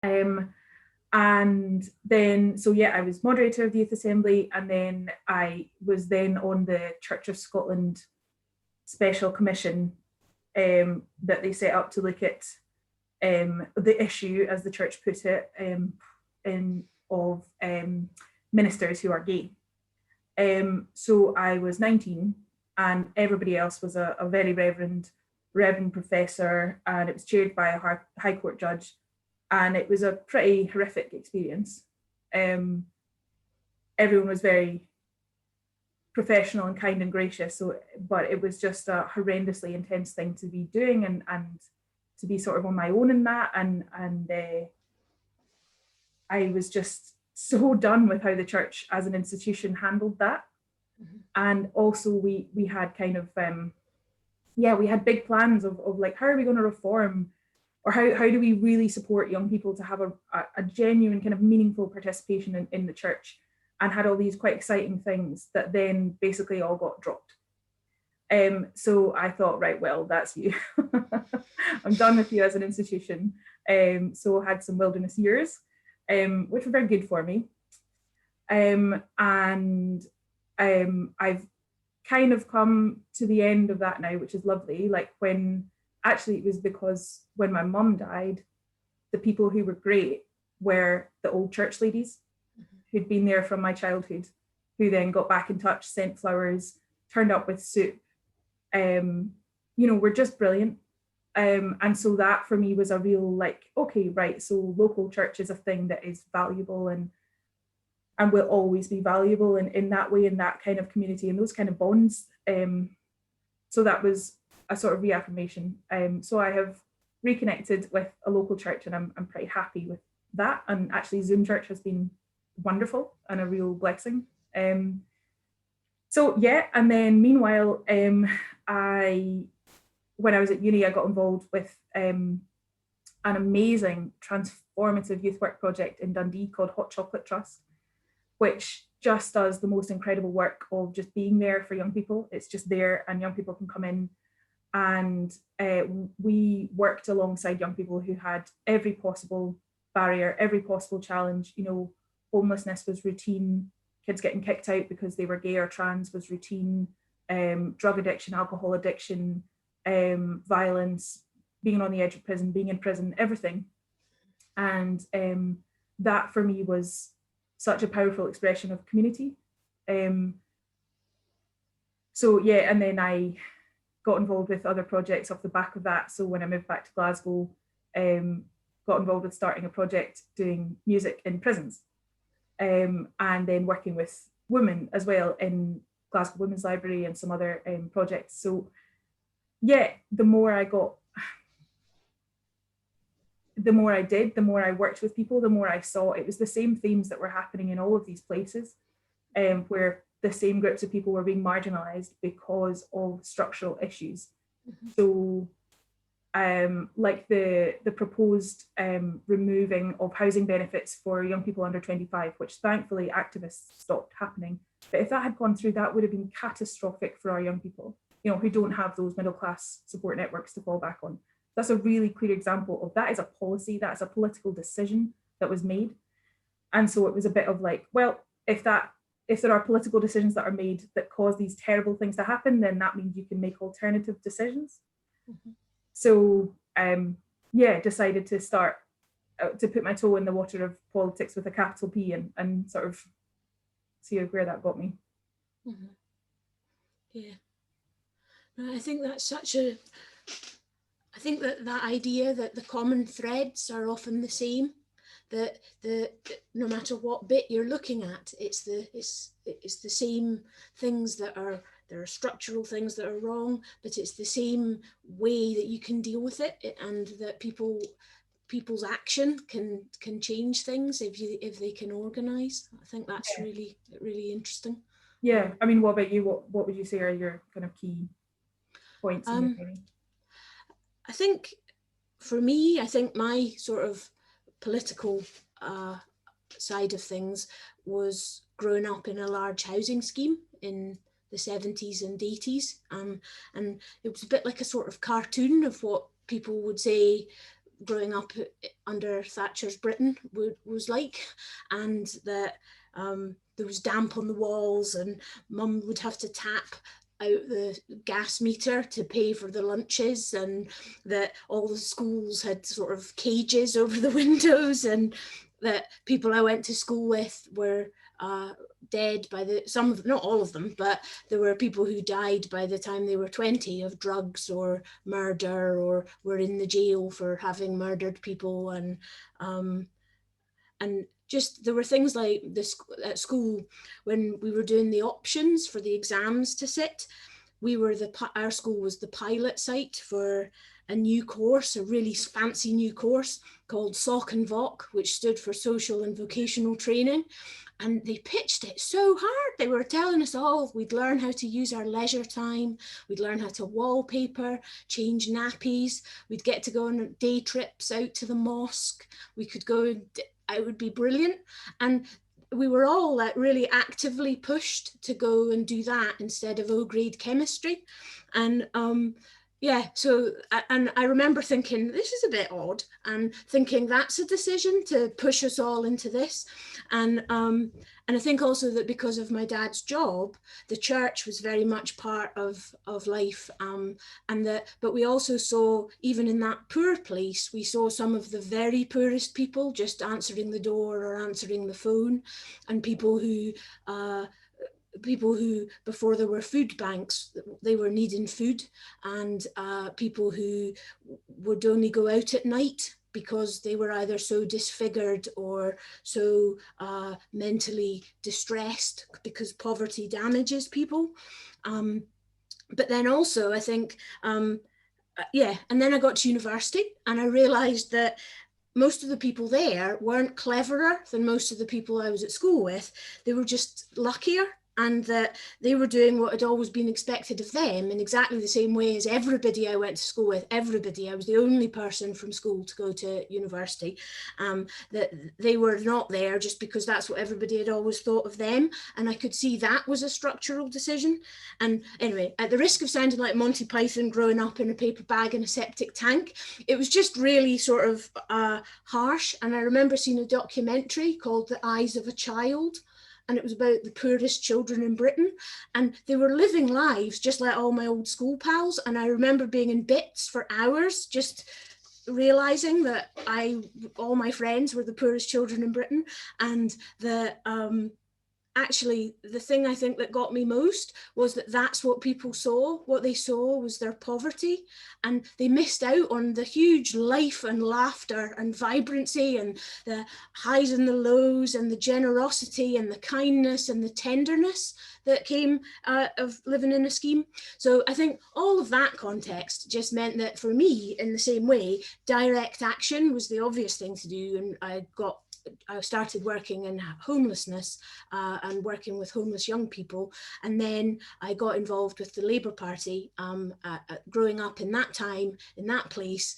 And then, so yeah, I was moderator of the Youth Assembly, and then I was then on the Church of Scotland Special Commission that they set up to look at the issue, as the church put it, of ministers who are gay. So I was 19, and everybody else was a very reverend professor, and it was chaired by a High Court judge. And it was a pretty horrific experience. Everyone was very professional and kind and gracious, but it was just a horrendously intense thing to be doing, and to be sort of on my own in that. And I was just so done with how the church as an institution handled that. Mm-hmm. And also we had kind of, we had big plans of like, how are we going to reform? Or how do we really support young people to have a genuine kind of meaningful participation in the church, and had all these quite exciting things that then basically all got dropped. So I thought, right, well, that's you. I'm done with you as an institution. So I had some wilderness years, which were very good for me. And I've kind of come to the end of that now, which is lovely. Like actually, it was because when my mum died, the people who were great were the old church ladies who'd been there from my childhood, who then got back in touch, sent flowers, turned up with soup. Were just brilliant. And so that for me was a real like, okay, right, so local church is a thing that is valuable and will always be valuable in that way, in that kind of community and those kind of bonds. So that was a sort of reaffirmation. So I have reconnected with a local church, and I'm pretty happy with that. And actually Zoom church has been wonderful and a real blessing. So yeah, and then meanwhile, when I was at uni, I got involved with an amazing transformative youth work project in Dundee called Hot Chocolate Trust, which just does the most incredible work of just being there for young people. It's just there, and young people can come in. And we worked alongside young people who had every possible barrier, every possible challenge. Homelessness was routine, kids getting kicked out because they were gay or trans was routine, drug addiction, alcohol addiction, violence, being on the edge of prison, being in prison, everything. And that for me was such a powerful expression of community. So yeah, and then I got involved with other projects off the back of that. So when I moved back to Glasgow, got involved with starting a project doing music in prisons, and then working with women as well in Glasgow Women's Library and some other projects. So yeah, the more I did, the more I worked with people, the more I saw it was the same themes that were happening in all of these places, where the same groups of people were being marginalized because of structural issues. Mm-hmm. So like the proposed removing of housing benefits for young people under 25, which thankfully activists stopped happening. But if that had gone through, that would have been catastrophic for our young people, who don't have those middle class support networks to fall back on. That's a really clear example of that is a policy, that's a political decision that was made. And so it was a bit of like, well, if there are political decisions that are made that cause these terrible things to happen, then that means you can make alternative decisions. Mm-hmm. So decided to start to put my toe in the water of politics with a capital P and sort of see where that got me. Mm-hmm. Yeah. I think that's I think that idea that the common threads are often the same, that no matter what bit you're looking at, it's the same things there are structural things that are wrong, but it's the same way that you can deal with it, and that people's action can change things if they can organise. I think that's really interesting. Yeah, I mean, what about you? What would you say are your kind of key points in your journey? I think for me, my sort of political side of things was growing up in a large housing scheme in the 70s and 80s, and it was a bit like a sort of cartoon of what people would say growing up under Thatcher's Britain was like, and that there was damp on the walls, and mum would have to tap out the gas meter to pay for the lunches, and that all the schools had sort of cages over the windows, and that people I went to school with were dead by not all of them, but there were people who died by the time they were 20 of drugs or murder, or were in the jail for having murdered people. And just there were things like this at school when we were doing the options for the exams to sit. Our school was the pilot site for a new course, a really fancy new course called SOC and VOC, which stood for Social and Vocational Training. And they pitched it so hard. They were telling us all we'd learn how to use our leisure time, we'd learn how to wallpaper, change nappies, we'd get to go on day trips out to the mosque, we could go, it would be brilliant. And we were all like really actively pushed to go and do that instead of O-grade chemistry. And yeah, so, and I remember thinking, this is a bit odd, and thinking that's a decision to push us all into this. And I think also that because of my dad's job, the church was very much part of life. But we also saw, even in that poor place, we saw some of the very poorest people just answering the door or answering the phone, and people who before there were food banks, they were needing food, and people who would only go out at night because they were either so disfigured or so mentally distressed, because poverty damages people. But then also I think, yeah, and then I got to university and I realised that most of the people there weren't cleverer than most of the people I was at school with. They were just luckier, and that they were doing what had always been expected of them in exactly the same way as everybody I went to school with. Everybody, I was the only person from school to go to university. That they were not there just because that's what everybody had always thought of them. And I could see that was a structural decision. And anyway, at the risk of sounding like Monty Python growing up in a paper bag in a septic tank, it was just really sort of harsh. And I remember seeing a documentary called The Eyes of a Child, and it was about the poorest children in Britain, and they were living lives just like all my old school pals. And I remember being in bits for hours, just realizing that all my friends were the poorest children in Britain. And that actually the thing I think that got me most was that that's what people saw. What they saw was their poverty, and they missed out on the huge life and laughter and vibrancy and the highs and the lows and the generosity and the kindness and the tenderness that came of living in a scheme. So I think all of that context just meant that for me, in the same way, direct action was the obvious thing to do. And I started working in homelessness and working with homeless young people. And then I got involved with the Labour Party. Growing up in that time, in that place,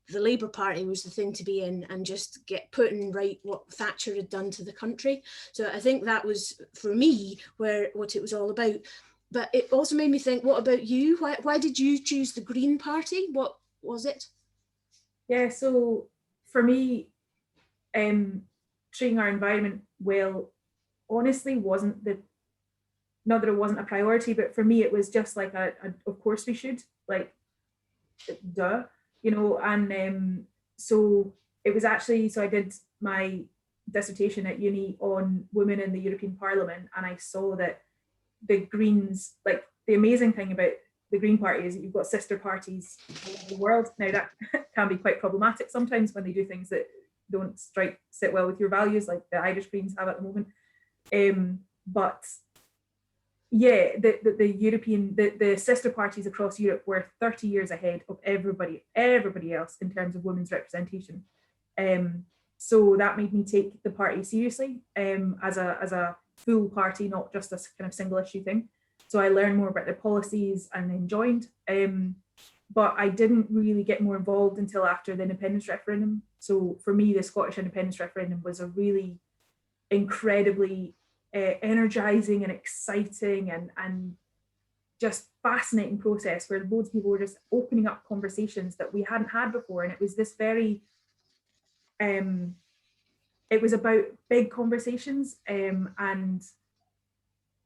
the Labour Party was the thing to be in, and just get put in right what Thatcher had done to the country. So I think that was, for me, what it was all about. But it also made me think, what about you? Why did you choose the Green Party? What was it? Yeah, so for me, treating our environment well honestly wasn't not that it wasn't a priority, but for me it was just like of course we should, like, duh, you know. And so it was actually, so I did my dissertation at uni on women in the European Parliament, and I saw that the Greens, like, the amazing thing about the Green Party is that you've got sister parties all over the world. Now that can be quite problematic sometimes when they do things that don't sit well with your values, like the Irish Greens have at the moment. But yeah, the sister parties across Europe were 30 years ahead of everybody else in terms of women's representation. So that made me take the party seriously, as a full party, not just a kind of single issue thing. So I learned more about their policies and then joined. But I didn't really get more involved until after the independence referendum. So for me, the Scottish independence referendum was a really incredibly energizing and exciting and just fascinating process, where loads of people were just opening up conversations that we hadn't had before. And it was this very it was about big conversations and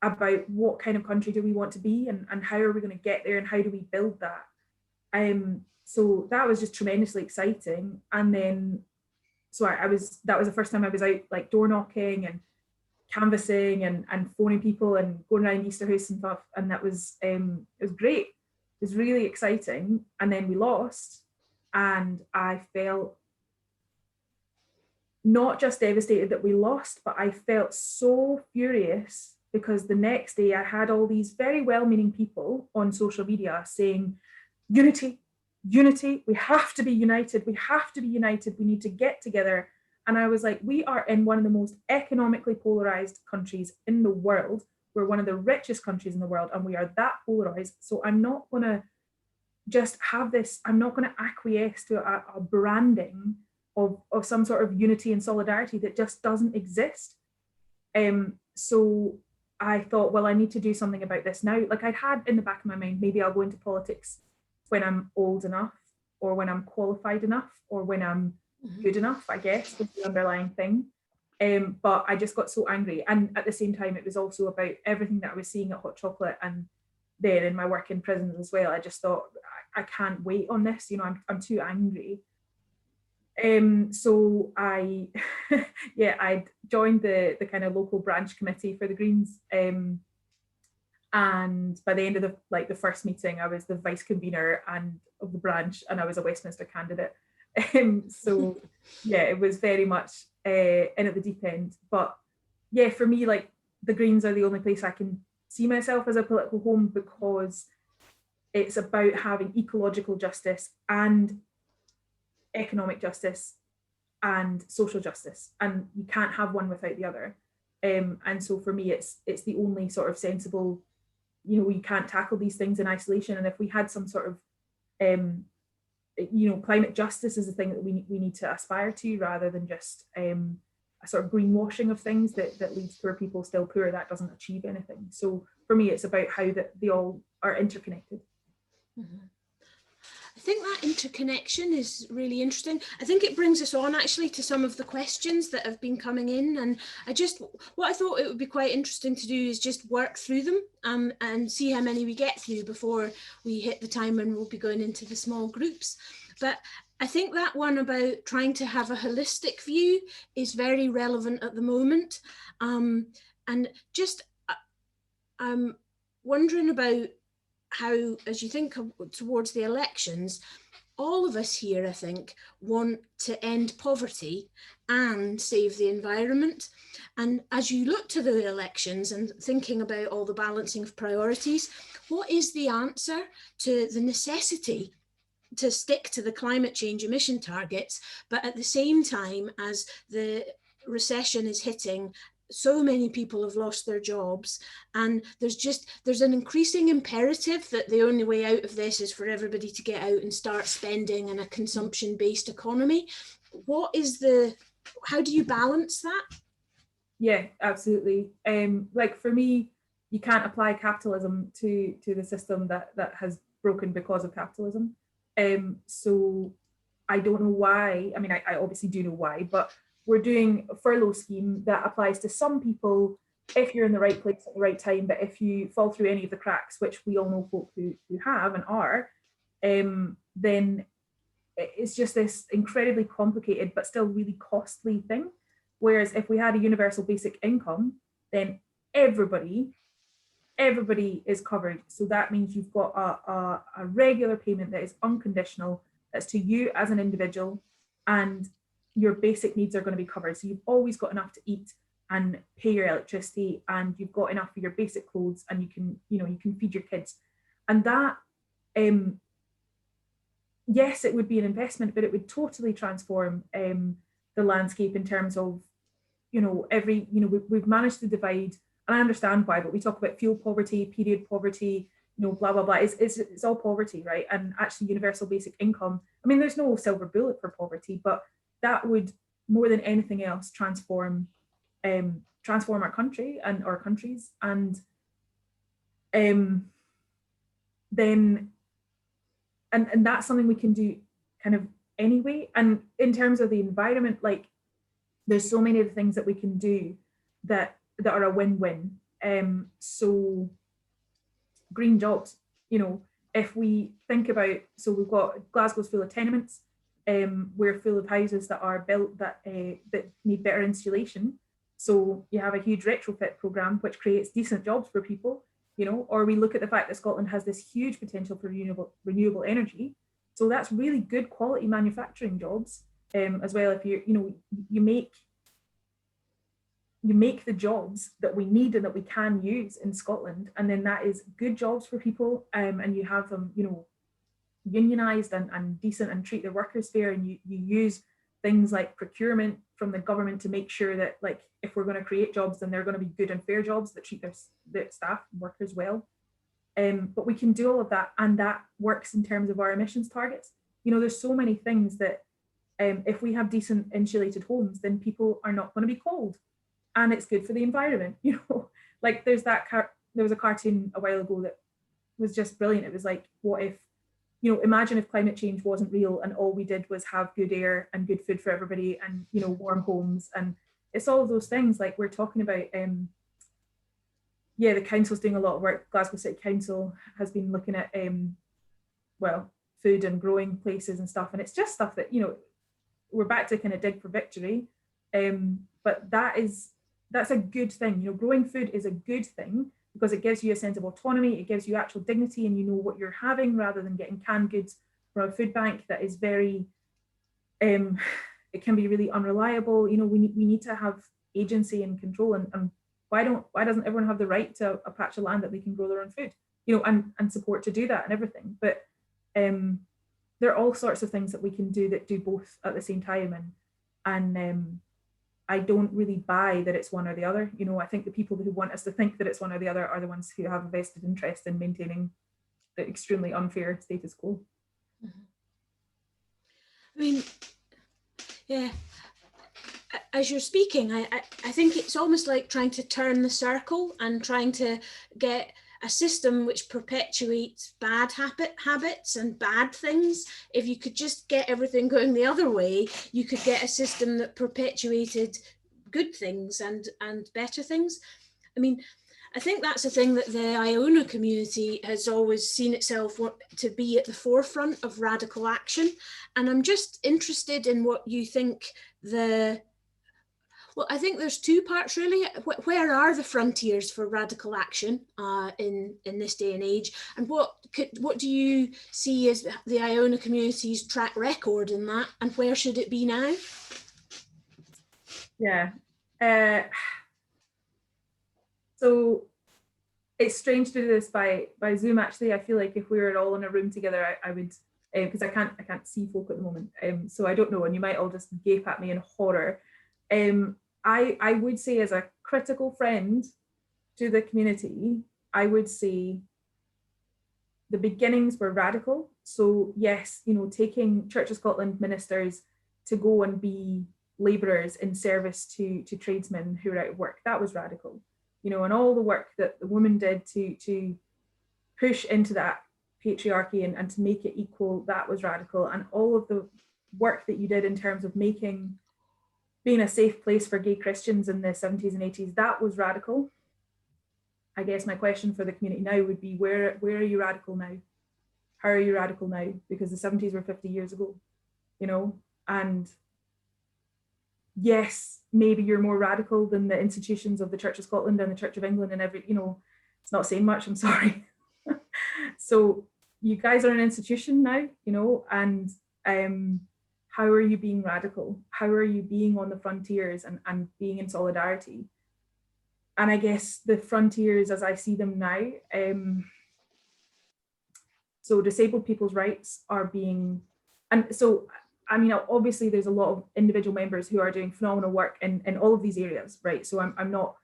about what kind of country do we want to be, and how are we going to get there, and how do we build that. So that was just tremendously exciting. And then, so that was the first time I was out like door knocking and canvassing and phoning people and going around Easter House and stuff. And that was, it was great. It was really exciting. And then we lost, and I felt not just devastated that we lost, but I felt so furious because the next day I had all these very well-meaning people on social media saying, unity, unity, we have to be united, we have to be united, we need to get together. And I was like, we are in one of the most economically polarized countries in the world. We're one of the richest countries in the world, and we are that polarized. So I'm not going to just have this, I'm not going to acquiesce to a branding of some sort of unity and solidarity that just doesn't exist. So I thought, well, I need to do something about this now. Like I'd had in the back of my mind, maybe I'll go into politics when I'm old enough, or when I'm qualified enough, or when I'm good enough, I guess, was the underlying thing. But I just got so angry. And at the same time, it was also about everything that I was seeing at Hot Chocolate, and then in my work in prisons as well. I just thought, I can't wait on this, you know, I'm too angry. So I joined the kind of local branch committee for the Greens. And by the end of the first meeting, I was the vice convener and of the branch, and I was a Westminster candidate. So yeah, it was very much in at the deep end. But yeah, for me, like the Greens are the only place I can see myself as a political home, because it's about having ecological justice and economic justice and social justice, and you can't have one without the other. And so for me, it's the only sort of sensible, you know, you can't tackle these things in isolation. And if we had some sort of you know, climate justice is a thing that we need to aspire to, rather than just a sort of greenwashing of things that leaves poor people still poor. That doesn't achieve anything. So for me, it's about how that they all are interconnected. Mm-hmm. I think that interconnection is really interesting. I think it brings us on actually to some of the questions that have been coming in, and what I thought it would be quite interesting to do is just work through them and see how many we get through before we hit the time when we'll be going into the small groups. But I think that one about trying to have a holistic view is very relevant at the moment. And just I'm wondering about how, as you think towards the elections, all of us here, I think, want to end poverty and save the environment. And as you look to the elections and thinking about all the balancing of priorities, what is the answer to the necessity to stick to the climate change emission targets, but at the same time as the recession is hitting, so many people have lost their jobs, and there's an increasing imperative that the only way out of this is for everybody to get out and start spending in a consumption-based economy. How do you balance that? Yeah, absolutely. Like for me, you can't apply capitalism to the system that has broken because of capitalism. So I don't know why. I mean, I obviously do know why, but we're doing a furlough scheme that applies to some people if you're in the right place at the right time. But if you fall through any of the cracks, which we all know folk who have and are, then it's just this incredibly complicated but still really costly thing. Whereas if we had a universal basic income, then everybody is covered. So that means you've got a regular payment that is unconditional, that's to you as an individual, and your basic needs are going to be covered. So you've always got enough to eat and pay your electricity, and you've got enough for your basic clothes, and you can feed your kids. And that, yes, it would be an investment, but it would totally transform the landscape in terms of, we've managed to divide, and I understand why, but we talk about fuel poverty, period poverty, blah, blah, blah. It's all poverty, right? And actually universal basic income, I mean, there's no silver bullet for poverty, but that would, more than anything else, transform our country and our countries. And then, and that's something we can do kind of anyway. And in terms of the environment, like there's so many of the things that we can do that are a win-win. So green jobs, you know, if we think about, so we've got Glasgow's full of tenements, we're full of houses that are built that need better insulation. So you have a huge retrofit programme which creates decent jobs for people, you know, or we look at the fact that Scotland has this huge potential for renewable energy. So that's really good quality manufacturing jobs as well. If you make the jobs that we need and that we can use in Scotland, and then that is good jobs for people, and you have them, you know, unionised and decent and treat their workers fair, and you use things like procurement from the government to make sure that, like, if we're going to create jobs, then they're going to be good and fair jobs that treat their staff and workers well. But we can do all of that, and that works in terms of our emissions targets. You know, there's so many things that if we have decent insulated homes, then people are not going to be cold. And it's good for the environment, you know. Like there was a cartoon a while ago that was just brilliant. It was like, what if, you know, imagine if climate change wasn't real and all we did was have good air and good food for everybody and, you know, warm homes. And it's all of those things. Like we're talking about, the council's doing a lot of work. Glasgow City Council has been looking at, food and growing places and stuff. And it's just stuff that, you know, we're back to kind of dig for victory. But that's a good thing. You know, growing food is a good thing because it gives you a sense of autonomy, it gives you actual dignity, and you know what you're having rather than getting canned goods from a food bank that is very, it can be really unreliable. You know, we need to have agency and control, and why doesn't everyone have the right to a patch of land that they can grow their own food, you know, and support to do that and everything. But there are all sorts of things that we can do that do both at the same time, and I don't really buy that it's one or the other. You know, I think the people who want us to think that it's one or the other are the ones who have a vested interest in maintaining the extremely unfair status quo. Mm-hmm. I mean, yeah, as you're speaking, I think it's almost like trying to turn the circle and trying to get a system which perpetuates bad habits and bad things. If you could just get everything going the other way, you could get a system that perpetuated good things and better things. I mean, I think that's a thing that the Iona community has always seen itself to be at the forefront of radical action. And I'm just interested in what you think well, I think there's two parts really. Where are the frontiers for radical action in this day and age, and what do you see as the Iona community's track record in that, and where should it be now? Yeah, so it's strange to do this by Zoom. Actually, I feel like if we were all in a room together, I would, because I can't see folk at the moment. So I don't know, and you might all just gape at me in horror. I would say, as a critical friend to the community, I would say the beginnings were radical. So yes, you know, taking Church of Scotland ministers to go and be labourers in service to tradesmen who are out of work, that was radical. You know, and all the work that the women did to push into that patriarchy and to make it equal, that was radical. And all of the work that you did in terms of being a safe place for gay Christians in the 70s and 80s, that was radical. I guess my question for the community now would be, where are you radical now? How are you radical now? Because the 70s were 50 years ago, you know? And yes, maybe you're more radical than the institutions of the Church of Scotland and the Church of England and every, you know, it's not saying much, I'm sorry. So you guys are an institution now, you know, and how are you being radical? How are you being on the frontiers and being in solidarity? And I guess the frontiers as I see them now, so disabled people's rights are being, and so, I mean, obviously there's a lot of individual members who are doing phenomenal work in all of these areas, right? So I'm not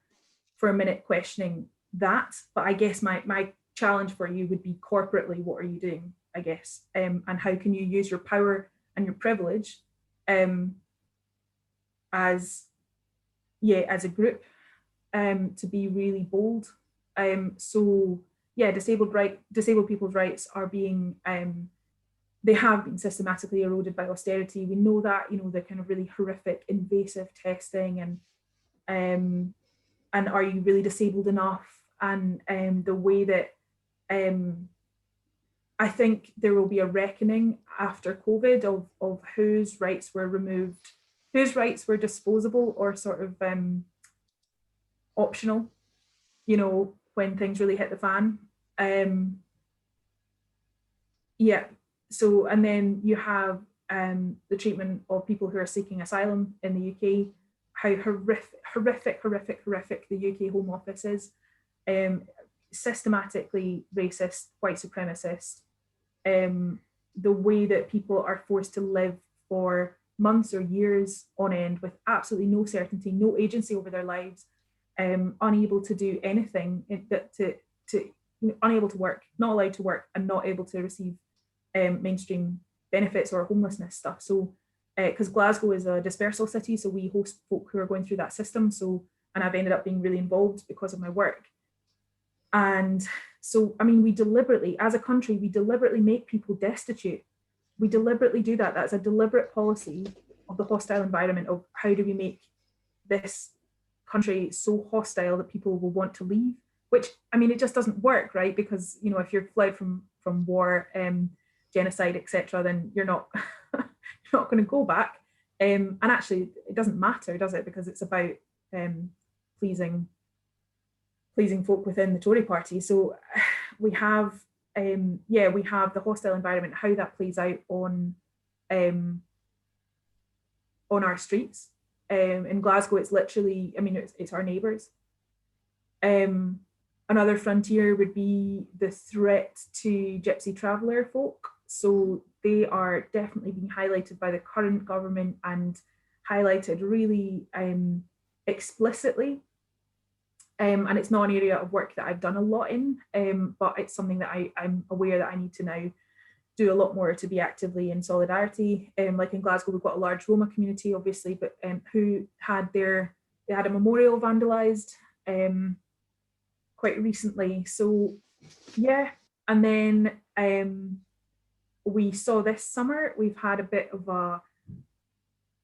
for a minute questioning that, but I guess my challenge for you would be corporately, what are you doing, I guess, and how can you use your power and your privilege as a group to be really bold. So yeah, disabled people's rights are being they have been systematically eroded by austerity. We know that, you know, the kind of really horrific invasive testing and are you really disabled enough? And the way that I think there will be a reckoning after COVID of whose rights were removed, whose rights were disposable or sort of optional, you know, when things really hit the fan. Yeah, so, and then you have the treatment of people who are seeking asylum in the UK, how horrific the UK Home Office is, systematically racist, white supremacist, the way that people are forced to live for months or years on end with absolutely no certainty, no agency over their lives, unable to do anything, unable to work, not allowed to work, and not able to receive mainstream benefits or homelessness stuff. So, because Glasgow is a dispersal city, so we host folk who are going through that system. So, and I've ended up being really involved because of my work. And so, I mean, we deliberately, as a country, we deliberately make people destitute. We deliberately do that. That's a deliberate policy of the hostile environment of how do we make this country so hostile that people will want to leave, which, I mean, it just doesn't work, right? Because, you know, if you're fled from war, genocide, etc., then you're not you're not going to go back. And actually, it doesn't matter, does it? Because it's about pleasing folk within the Tory party. So we have, we have the hostile environment, how that plays out on our streets. In Glasgow, it's literally, I mean, it's our neighbours. Another frontier would be the threat to gypsy traveller folk. So they are definitely being highlighted by the current government and highlighted really explicitly. And it's not an area of work that I've done a lot in, but it's something that I'm aware that I need to now do a lot more to be actively in solidarity. Like in Glasgow, we've got a large Roma community, obviously, but who had they had a memorial vandalised quite recently. So yeah, and then we saw this summer, we've had a bit of a,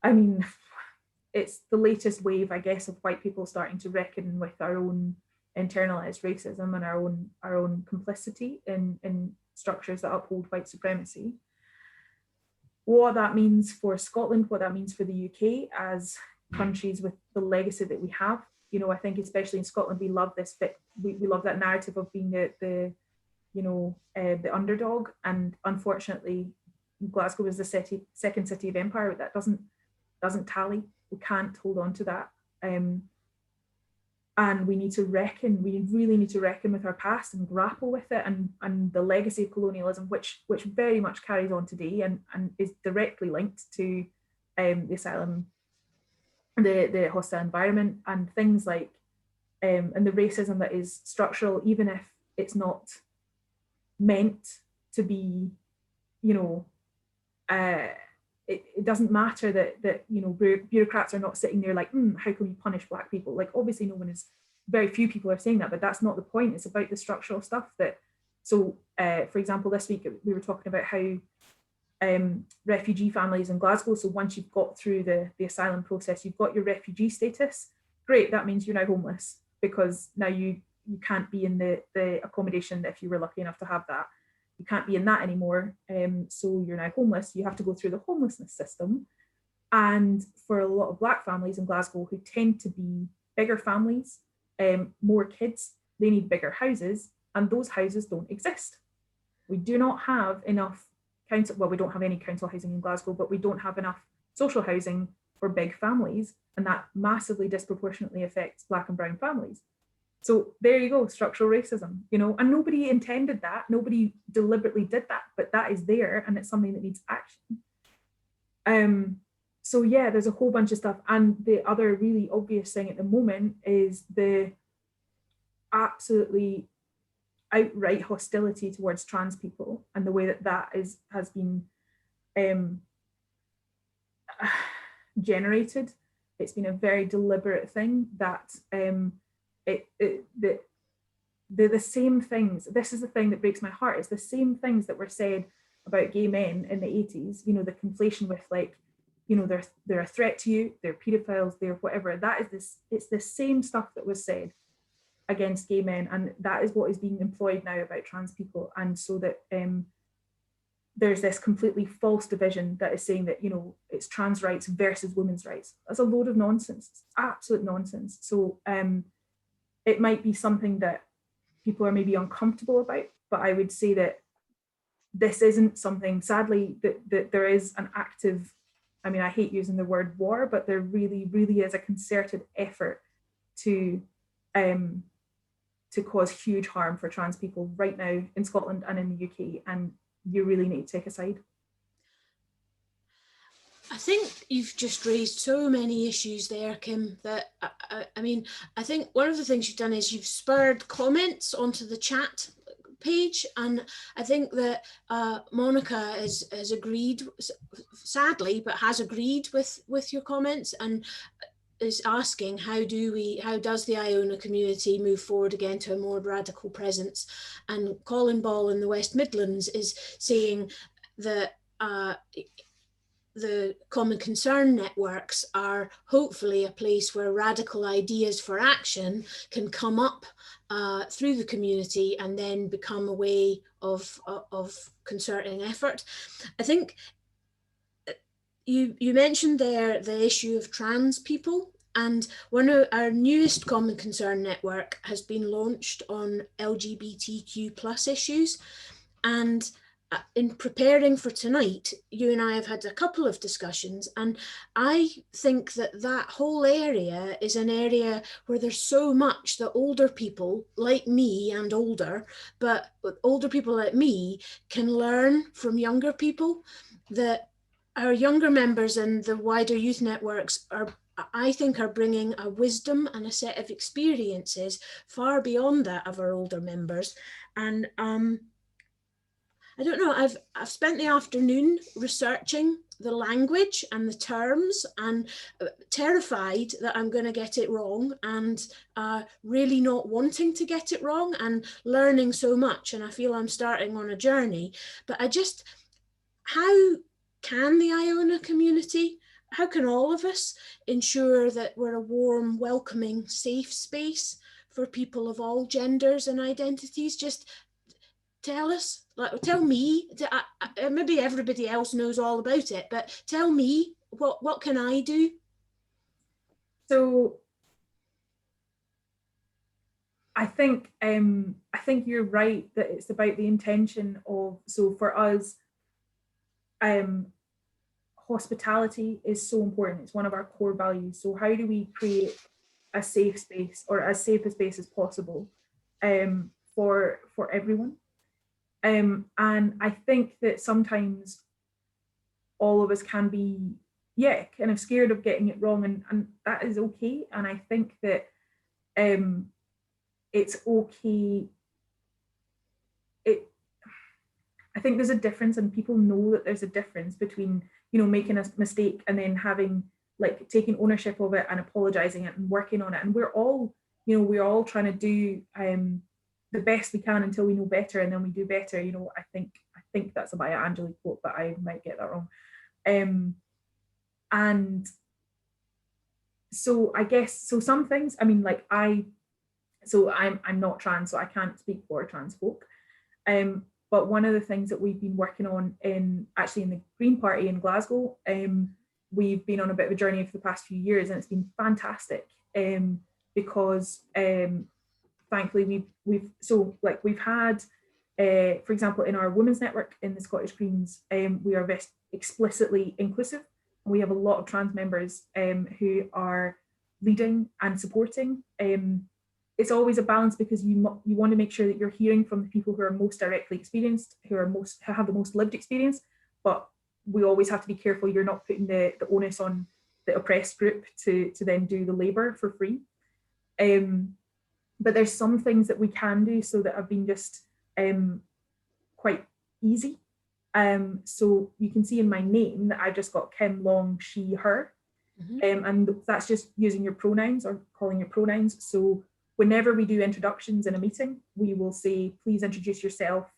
I mean, it's the latest wave, I guess, of white people starting to reckon with our own internalized racism and our own complicity in structures that uphold white supremacy. What that means for Scotland, what that means for the UK as countries with the legacy that we have. You know, I think especially in Scotland, we love this bit, we love that narrative of being the underdog, and unfortunately Glasgow is the second city of empire. That doesn't tally. We can't hold on to that, and we need to reckon. We really need to reckon with our past and grapple with it, and the legacy of colonialism, which very much carries on today and is directly linked to the asylum, the hostile environment, and things like and the racism that is structural, even if it's not meant to be, you know, it doesn't matter that you know, bureaucrats are not sitting there like, how can we punish Black people? Like, obviously no one is, very few people are saying that, but that's not the point. It's about the structural stuff that, so for example, this week we were talking about how refugee families in Glasgow, so once you've got through the asylum process, you've got your refugee status, great, that means you're now homeless, because now you can't be in the accommodation if you were lucky enough to have that. You can't be in that anymore, so you're now homeless. You have to go through the homelessness system. And for a lot of Black families in Glasgow who tend to be bigger families, more kids, they need bigger houses, and those houses don't exist. We do not have enough council, well, we don't have any council housing in Glasgow, but we don't have enough social housing for big families, and that massively disproportionately affects Black and brown families. So there you go, structural racism, you know, and nobody intended that, nobody deliberately did that, but that is there, and it's something that needs action. So yeah, there's a whole bunch of stuff. And the other really obvious thing at the moment is the absolutely outright hostility towards trans people, and the way that has been generated. It's been a very deliberate thing that the same things, this is the thing that breaks my heart, it's the same things that were said about gay men in the 80s, you know, the conflation with like, you know, they're a threat to you, they're pedophiles, they're whatever, that is this, it's the same stuff that was said against gay men, and that is what is being employed now about trans people. And so that there's this completely false division that is saying that, you know, it's trans rights versus women's rights. That's a load of nonsense. It's absolute nonsense. So it might be something that people are maybe uncomfortable about, but I would say that this isn't something, sadly, that there is an active, I mean, I hate using the word war, but there really, really is a concerted effort to cause huge harm for trans people right now in Scotland and in the UK, and you really need to take a side. I think you've just raised so many issues there, Kim, that I mean, I think one of the things you've done is you've spurred comments onto the chat page, and I think that Monica has agreed, sadly, but has agreed with your comments, and is asking how does the Iona community move forward again to a more radical presence. And Colin Ball in the West Midlands is saying that the common concern networks are hopefully a place where radical ideas for action can come up through the community and then become a way of concerting effort. I think you mentioned there the issue of trans people, and one of our newest common concern network has been launched on LGBTQ plus issues. And in preparing for tonight, you and I have had a couple of discussions, and I think that that whole area is an area where there's so much that older people like me and older, but older people like me can learn from younger people, that our younger members and the wider youth networks are, I think, are bringing a wisdom and a set of experiences far beyond that of our older members. And I don't know, I've spent the afternoon researching the language and the terms, and terrified that I'm going to get it wrong, and really not wanting to get it wrong, and learning so much, and I feel I'm starting on a journey. But how can the Iona community, how can all of us ensure that we're a warm, welcoming, safe space for people of all genders and identities? Just tell us, like, tell me, maybe everybody else knows all about it, but tell me, what can I do? So I think you're right that it's about the intention of, so for us, hospitality is so important. It's one of our core values. So how do we create a safe space, or as safe a space as possible, for everyone? And I think that sometimes all of us can be, kind of scared of getting it wrong, and that is okay. And I think that it's okay. I think there's a difference, and people know that there's a difference between, you know, making a mistake and then having, like, taking ownership of it and apologizing it and working on it. And we're all trying to do the best we can until we know better, and then we do better. You know, I think that's a Maya Angelou quote, but I might get that wrong. And so I guess, so some things, I mean, like I'm not trans, so I can't speak for trans folk. But one of the things that we've been working on in the Green Party in Glasgow, we've been on a bit of a journey for the past few years, and it's been fantastic, because thankfully we've had, for example, in our women's network in the Scottish Greens, we are very explicitly inclusive, and we have a lot of trans members who are leading and supporting. It's always a balance, because you want to make sure that you're hearing from the people who are most directly experienced, who have the most lived experience, but we always have to be careful you're not putting the onus on the oppressed group to then do the labour for free. But there's some things that we can do so that have been just quite easy. So you can see in my name that I just got Kim, Long, she, her. Mm-hmm. And that's just using your pronouns, or calling your pronouns. So whenever we do introductions in a meeting, we will say, please introduce yourself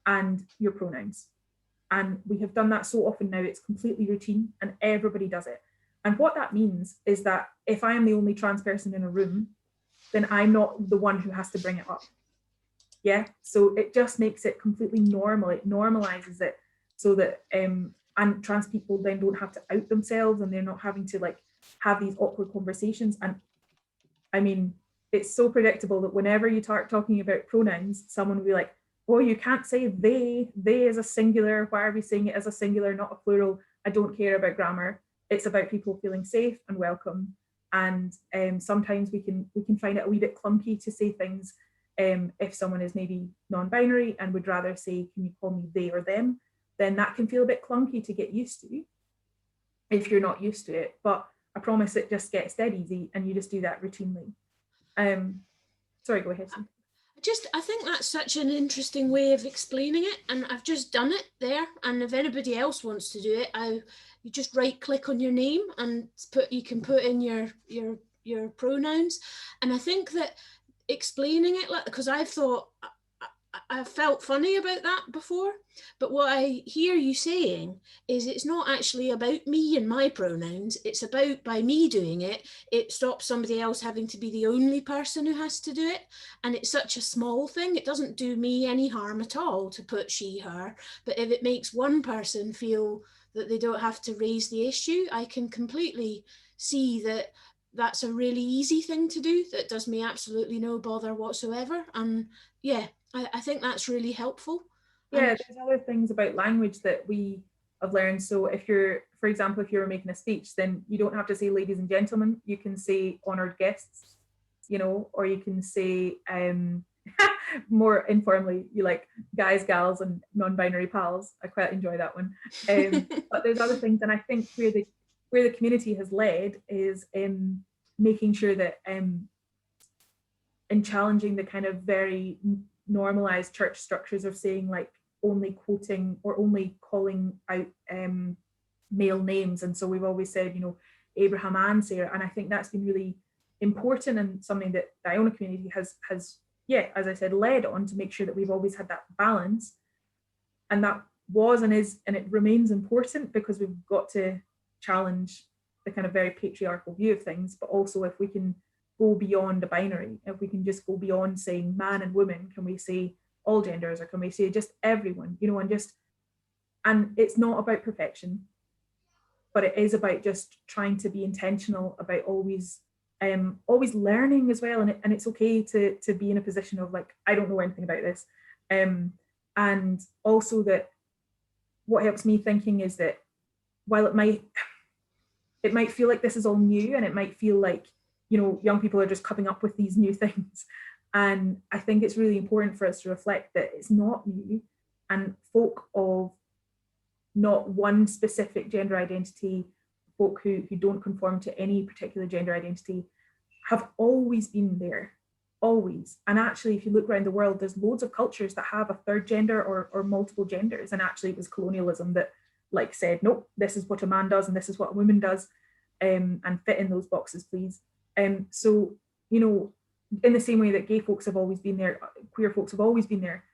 and your pronouns. And we have done that so often now, it's completely routine and everybody does it. And what that means is that if I am the only trans person in a room, then I'm not the one who has to bring it up. Yeah, so it just makes it completely normal. It normalizes it so that, and trans people then don't have to out themselves, and they're not having to like have these awkward conversations. And I mean, it's so predictable that whenever you start talking about pronouns, someone will be like, oh, you can't say they is a singular. Why are we saying it as a singular, not a plural? I don't care about grammar. It's about people feeling safe and welcome. And sometimes we can find it a wee bit clunky to say things if someone is maybe non-binary and would rather say, can you call me they or them? Then that can feel a bit clunky to get used to if you're not used to it. But I promise it just gets dead easy and you just do that routinely. Sorry, go ahead. I think that's such an interesting way of explaining it, and I've just done it there. And if anybody else wants to do it, you just right click on your name and you can put in your pronouns. And I think that explaining it, like, because I've felt funny about that before, but what I hear you saying is it's not actually about me and my pronouns. It's about, by me doing it, it stops somebody else having to be the only person who has to do it. And it's such a small thing. It doesn't do me any harm at all to put she, her. But if it makes one person feel that they don't have to raise the issue, I can completely see that that's a really easy thing to do that does me absolutely no bother whatsoever. And yeah, I think that's really helpful. Yeah, there's other things about language that we have learned. So if you're, for example, if you're making a speech, then you don't have to say ladies and gentlemen, you can say honoured guests, you know, or you can say more informally, you like guys, gals and non-binary pals. I quite enjoy that one. But there's other things, and I think where the community has led is in making sure that in challenging the kind of very normalized church structures of saying like only quoting or only calling out male names. And so we've always said, you know, Abraham and Sarah, and I think that's been really important and something that the Iona community has yeah, as I said, led on to make sure that we've always had that balance. And that was and is, and it remains important, because we've got to challenge the kind of very patriarchal view of things, but also if we can go beyond a binary, if we can just go beyond saying man and woman, can we say all genders, or can we say just everyone, you know, and it's not about perfection, but it is about just trying to be intentional about always learning as well. And it's okay to be in a position of like, I don't know anything about this. And also that what helps me thinking is that while it might feel like this is all new, and it might feel like, you know, young people are just coming up with these new things. And I think it's really important for us to reflect that it's not new, and folk of not one specific gender identity, folk who don't conform to any particular gender identity, have always been there, always. And actually, if you look around the world, there's loads of cultures that have a third gender or multiple genders. And actually it was colonialism that like said, nope, this is what a man does and this is what a woman does, and fit in those boxes, please. So, you know, in the same way that gay folks have always been there, queer folks have always been there,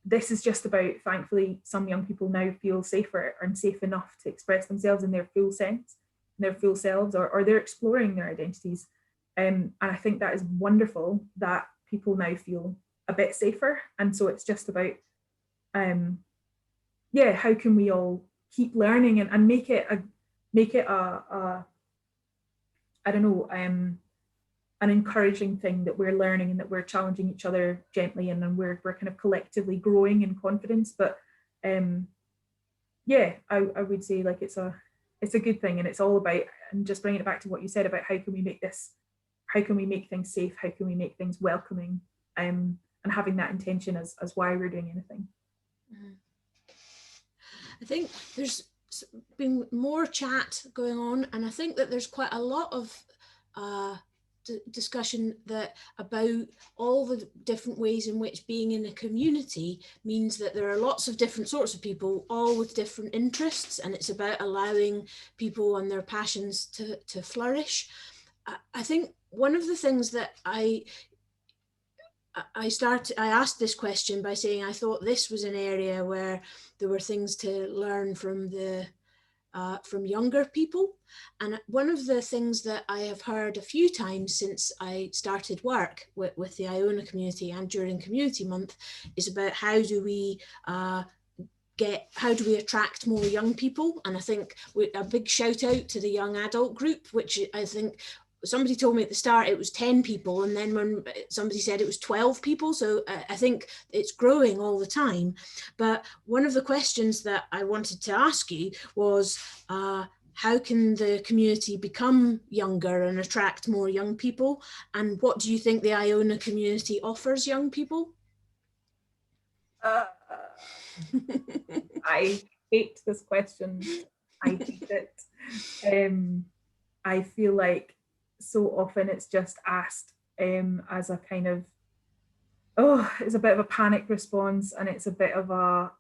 this is just about, thankfully, some young people now feel safer and safe enough to express themselves in their full sense, their full selves, or they're exploring their identities. And I think that is wonderful that people now feel a bit safer. And so it's just about, yeah, how can we all keep learning and make it a I don't know, an encouraging thing, that we're learning and that we're challenging each other gently, and then we're kind of collectively growing in confidence. But yeah, I would say like it's a good thing, and it's all about, and just bringing it back to what you said about how can we make things safe, how can we make things welcoming, and having that intention as why we're doing anything. I think there's been more chat going on, and I think that there's quite a lot of discussion about all the different ways in which being in a community means that there are lots of different sorts of people, all with different interests, and it's about allowing people and their passions to flourish. I think one of the things that I asked this question by saying I thought this was an area where there were things to learn from younger people. And one of the things that I have heard a few times since I started work with the Iona community and during Community Month is about how do we attract more young people. And I think a big shout out to the young adult group, which I think somebody told me at the start it was 10 people, and then when somebody said it was 12 people, so I think it's growing all the time. But one of the questions that I wanted to ask you was how can the community become younger and attract more young people, and what do you think the Iona community offers young people? I hate this question. I hate it. I feel like so often it's just asked as a kind of, it's a bit of a panic response, and it's a bit of a,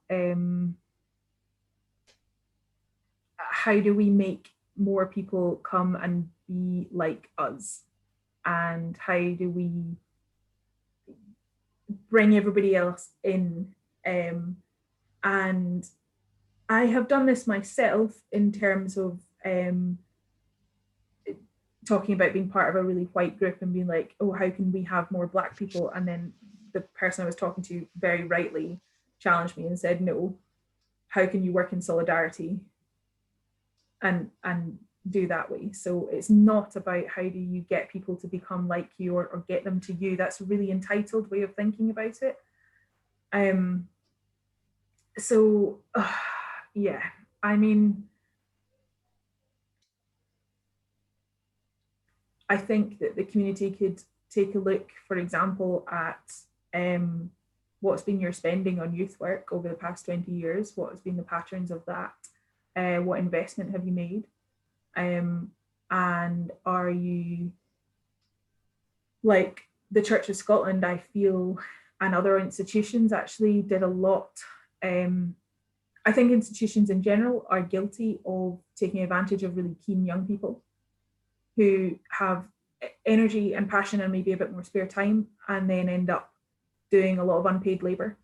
how do we make more people come and be like us? And how do we bring everybody else in? And I have done this myself in terms of talking about being part of a really white group and being like, oh, how can we have more Black people? And then the person I was talking to very rightly challenged me and said, no, how can you work in solidarity and do that way? So it's not about how do you get people to become like you or get them to you. That's a really entitled way of thinking about it. So yeah, I mean, I think that the community could take a look, for example, at what's been your spending on youth work over the past 20 years, what has been the patterns of that, what investment have you made, and are you, like the Church of Scotland, I feel, and other institutions actually did a lot. I think institutions in general are guilty of taking advantage of really keen young people who have energy and passion and maybe a bit more spare time, and then end up doing a lot of unpaid labour.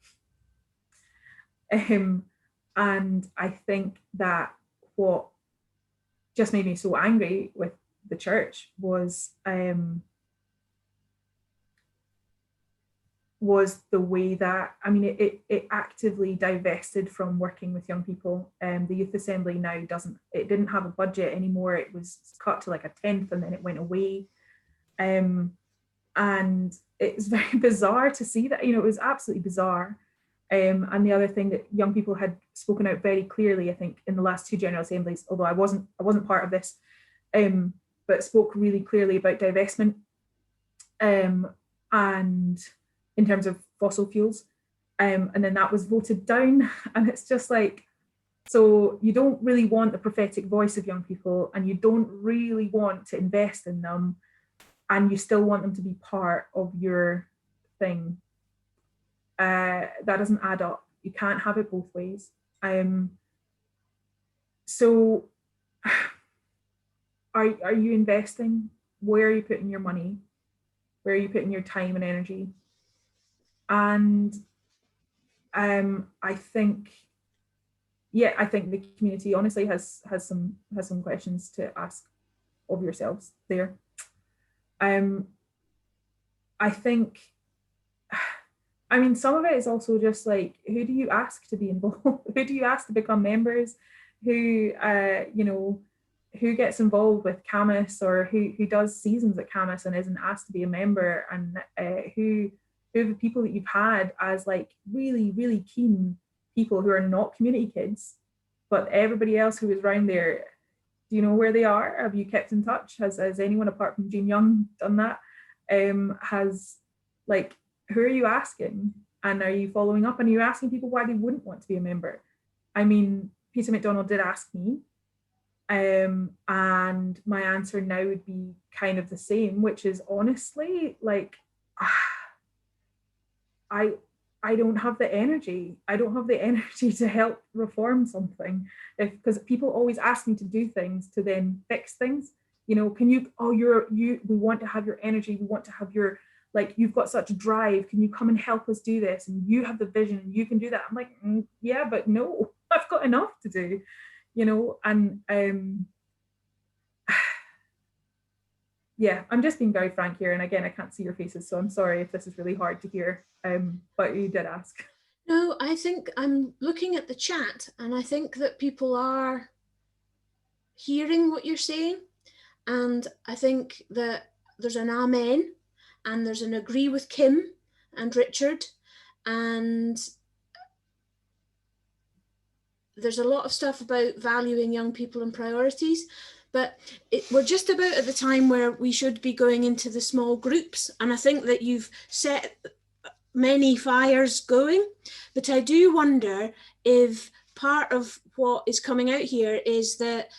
And I think that what just made me so angry with the church was the way that, I mean, it actively divested from working with young people. The Youth Assembly now didn't have a budget anymore. It was cut to like a 10th and then it went away. And it's very bizarre to see that, it was absolutely bizarre. And the other thing that young people had spoken out very clearly, I think, in the last two General Assemblies, although I wasn't part of this, but spoke really clearly about divestment and in terms of fossil fuels. And then that was voted down. And it's just like, so you don't really want the prophetic voice of young people, and you don't really want to invest in them, and you still want them to be part of your thing. That doesn't add up. You can't have it both ways. So are you investing? Where are you putting your money? Where are you putting your time and energy? And I think the community honestly has some questions to ask of yourselves there. I think, I mean, some of it is also just like, who do you ask to be involved? Who do you ask to become members? Who who gets involved with Camas, or who does seasons at Camas and isn't asked to be a member? And who are the people that you've had as like really, really keen people who are not community kids, but everybody else who is around there, do you know where they are? Have you kept in touch? Has anyone apart from Jean Young done that? Who are you asking? And are you following up? And are you asking people why they wouldn't want to be a member? I mean, Peter McDonald did ask me, and my answer now would be kind of the same, which is honestly like, I don't have the energy. I don't have the energy to help reform something, because people always ask me to do things to then fix things. Can you? We want to have your energy. We want to have your like, you've got such drive, can you come and help us do this, and you have the vision and you can do that. I'm like, yeah, but no, I've got enough to do, you know. And yeah, I'm just being very frank here, and again, I can't see your faces, so I'm sorry if this is really hard to hear, but you did ask. No, I think I'm looking at the chat, and I think that people are hearing what you're saying, and I think that there's an amen, and there's an agree with Kim and Richard, and there's a lot of stuff about valuing young people and priorities, but we're just about at the time where we should be going into the small groups, and I think that you've set many fires going, but I do wonder if part of what is coming out here is that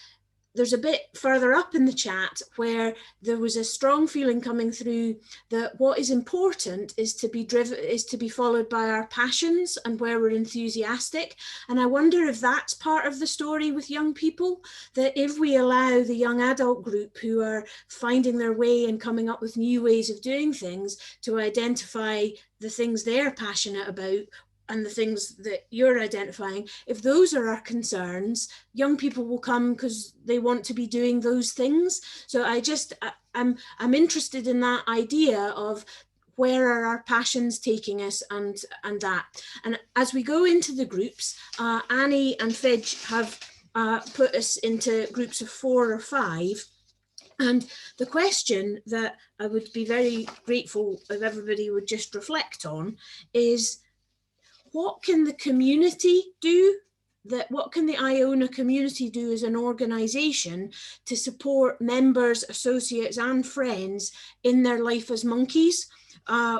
there's a bit further up in the chat where there was a strong feeling coming through that what is important is to be followed by our passions and where we're enthusiastic. And I wonder if that's part of the story with young people, that if we allow the young adult group who are finding their way and coming up with new ways of doing things to identify the things they're passionate about and the things that you're identifying, if those are our concerns, young people will come because they want to be doing those things. So I'm interested in that idea of where are our passions taking us, and that. And as we go into the groups, Annie and Fidge have put us into groups of 4 or 5. And the question that I would be very grateful if everybody would just reflect on is, what can the community do? What can the Iona community do as an organisation to support members, associates and friends in their life as monkeys,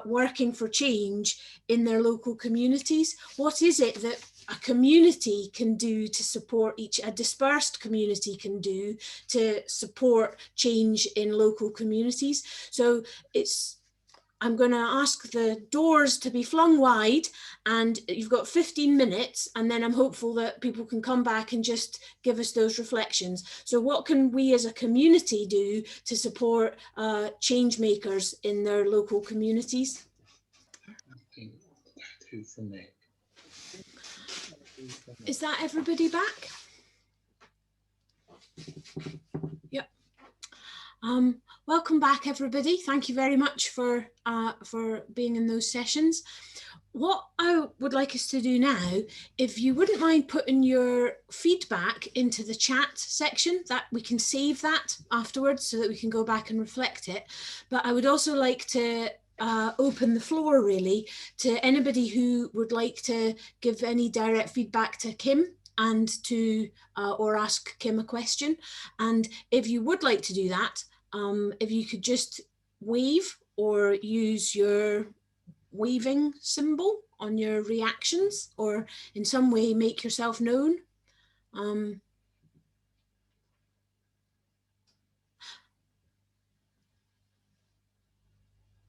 working for change in their local communities? What is it that a community can do to support a dispersed community can do to support change in local communities? So I'm going to ask the doors to be flung wide, and you've got 15 minutes, and then I'm hopeful that people can come back and just give us those reflections. So what can we as a community do to support change makers in their local communities? Is that everybody back? Yep. Welcome back, everybody. Thank you very much for being in those sessions. What I would like us to do now, if you wouldn't mind putting your feedback into the chat section, that we can save that afterwards so that we can go back and reflect it. But I would also like to open the floor really to anybody who would like to give any direct feedback to Kim and to or ask Kim a question. And if you would like to do that, if you could just wave or use your waving symbol on your reactions, or in some way make yourself known.